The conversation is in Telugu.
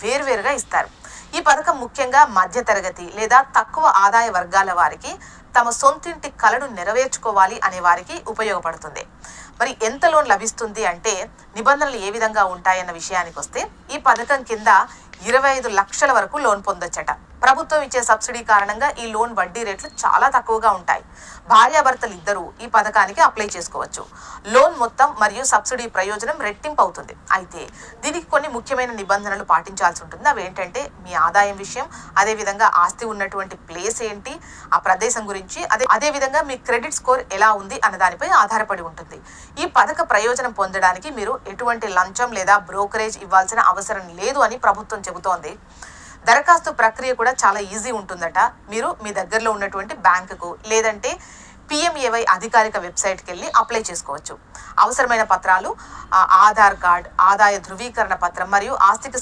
వేర్వేరుగా ఇస్తారు. ఈ పథకం ముఖ్యంగా మధ్యతరగతి లేదా తక్కువ ఆదాయ వర్గాల వారికి తమ సొంతింటి కలను నెరవేర్చుకోవాలి అనే వారికి ఉపయోగపడుతుంది. మరి ఎంత లోన్ లభిస్తుంది అంటే నిబంధనలు ఏ విధంగా ఉంటాయన్న విషయానికి వస్తే ఈ పథకం కింద 25 లక్షల వరకు లోన్ పొందొచ్చట. ప్రభుత్వం ఇచ్చే సబ్సిడీ కారణంగా ఈ లోన్ వడ్డీ రేట్లు చాలా తక్కువగా ఉంటాయి. భార్యాభర్తలు ఇద్దరూ ఈ పథకానికి అప్లై చేసుకోవచ్చు. లోన్ మొత్తం మరియు సబ్సిడీ ప్రయోజనం రెట్టింపు అవుతుంది. అయితే దీనికి కొన్ని ముఖ్యమైన నిబంధనలు పాటించాల్సి ఉంటుంది. అవి ఏంటంటే మీ ఆదాయం విషయం, అదేవిధంగా ఆస్తి ఉన్నటువంటి ప్లేస్ ఏంటి, ఆ ప్రదేశం గురించి, అదేవిధంగా మీ క్రెడిట్ స్కోర్ ఎలా ఉంది అన్న దానిపై ఆధారపడి ఉంటుంది. ఈ పథక ప్రయోజనం పొందడానికి మీరు ఎటువంటి లంచం లేదా బ్రోకరేజ్ ఇవ్వాల్సిన అవసరం లేదు అని ప్రభుత్వం చెబుతోంది. దరఖాస్తు ప్రక్రియ కూడా చాలా ఈజీ ఉంటుందట. మీరు మీ దగ్గరలో ఉన్నటువంటి బ్యాంకుకు లేదంటే PMAY అధికారిక వెబ్సైట్కి వెళ్ళి అప్లై చేసుకోవచ్చు. అవసరమైన పత్రాలు ఆధార్ కార్డ్, ఆదాయ ధృవీకరణ పత్రం మరియు ఆస్తికి